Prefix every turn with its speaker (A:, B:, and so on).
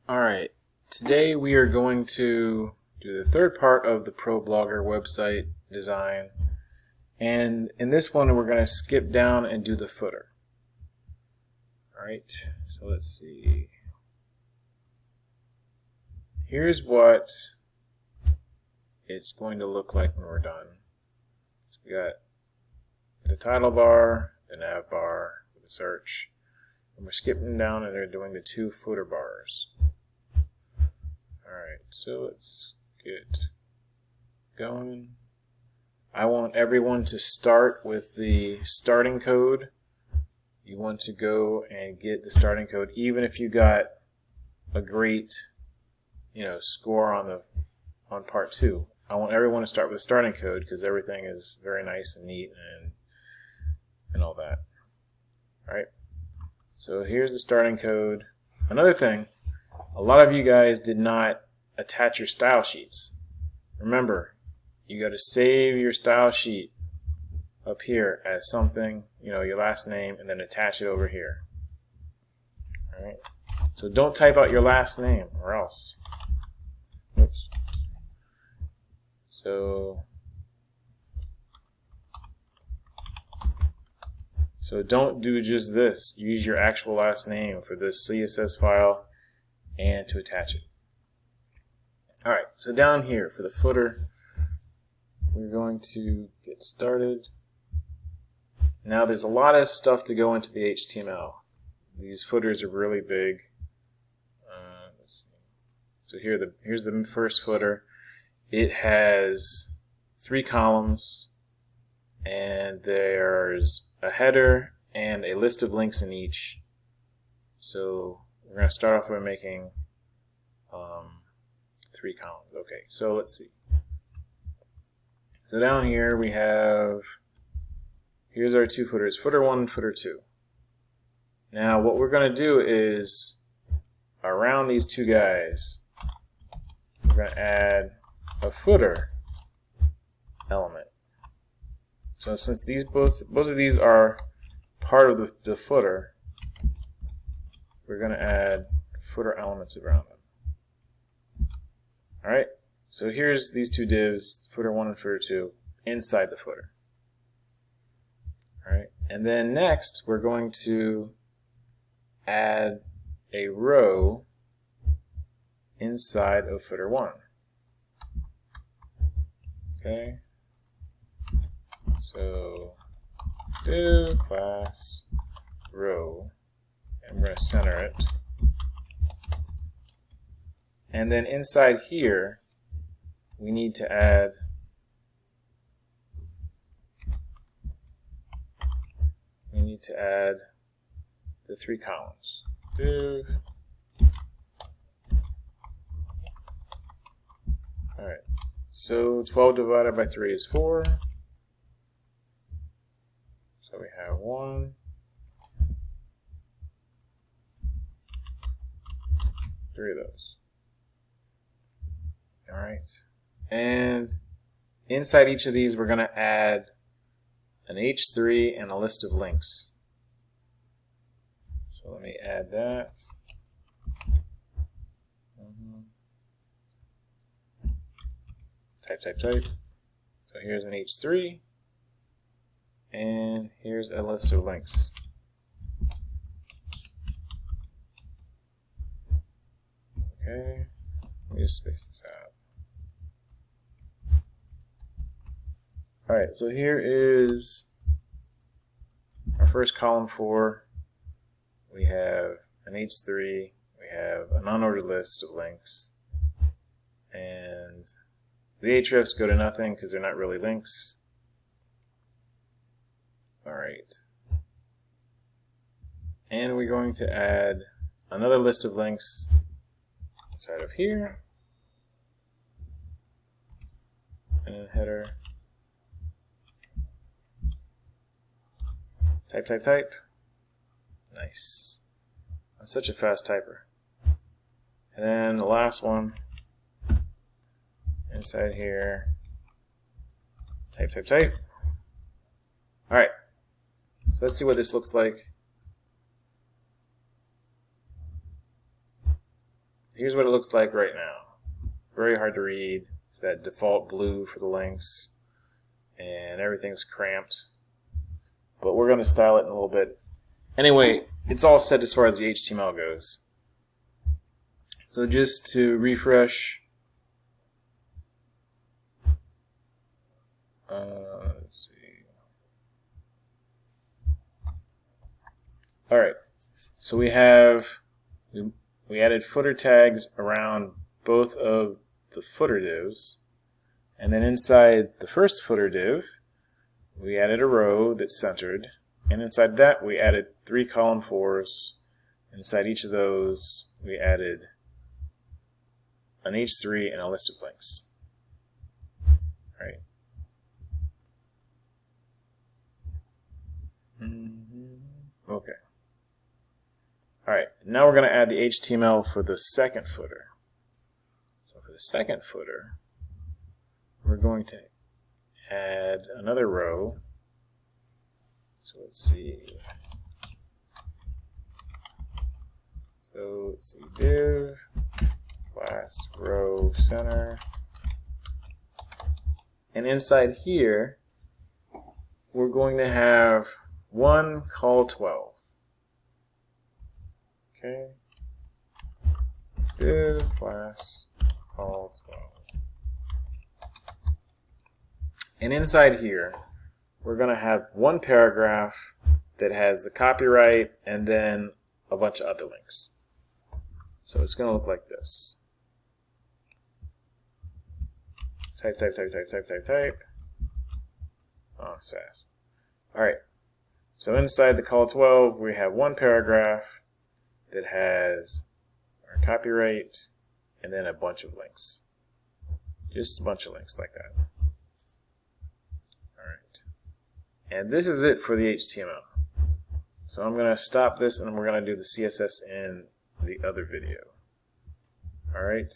A: Alright, today we are going to do the third part of the ProBlogger website design, and in this one we're going to skip down and do the footer. Alright, so let's see. Here's what it's going to look like when we're done. So we got the title bar, the nav bar, the search, and we're skipping down and they're doing the two footer bars. Alright, so let's get going. I want everyone to start with the starting code. You want to go and get the starting code, even if you got a great, score on part 2. I want everyone to start with the starting code because everything is very nice and neat and all that. Alright, so here's the starting code. Another thing, a lot of you guys did not attach your style sheets. Remember, you got to save your style sheet up here as something, your last name, and then attach it over here. Alright, so don't type out your last name or else. Oops. So don't do just this. Use your actual last name for this CSS file and to attach it. Alright, so down here for the footer, we're going to get started. Now there's a lot of stuff to go into the HTML. These footers are really big. Let's see. So here's the first footer. It has 3 columns, and there's a header and a list of links in each. So we're going to start off by making 3 columns. Okay, so let's see. So down here we have, here's our 2 footers, footer 1 and footer 2. Now what we're going to do is, around these 2 guys, we're going to add a footer element. So since these both of these are part of the footer, we're going to add footer elements around them. Alright, so here's these 2 divs, footer 1 and footer 2, inside the footer. Alright, and then next we're going to add a row inside of footer 1. Okay, so div class row, and we're going to center it. And then inside here, we need to add the 3 columns. Div. Alright, so 12 divided by 3 is 4. So we have 1, 3 of those. Alright, and inside each of these we're going to add an H3 and a list of links. So let me add that. Type. So here's an H3, and here's a list of links. Okay, let me just space this out. Alright, so here is our first column 4. We have an H3, we have an unordered list of links, and the hrefs go to nothing because they're not really links. Alright, and we're going to add another list of links inside of here, and then header. Type. Nice. I'm such a fast typer. And then the last one, inside here, type. Alright, so let's see what this looks like here's what it looks like right now. Very hard to read. It's that default blue for the links, and everything's cramped. But we're going to style it in a little bit. Anyway, it's all set as far as the HTML goes. So just to refresh, let's see. All right, so we added footer tags around both of the footer divs, and then inside the first footer div, we added a row that's centered, and inside that we added 3 column 4s. Inside each of those, we added an H3 and a list of links. All right. Okay. All right. Now we're going to add the HTML for the second footer. So for the second footer, we're going to add another row. So let's see. So let's see, div, class, row, center. And inside here, we're going to have one call 12. Okay. Div, class, call 12. And inside here, we're going to have one paragraph that has the copyright and then a bunch of other links. So it's going to look like this. Type, type, type, type, type, type, type. Oh, it's fast. Alright. So inside the call 12, we have one paragraph that has our copyright and then a bunch of links. Just a bunch of links like that. Alright. And this is it for the HTML. So I'm going to stop this and we're going to do the CSS in the other video. Alright.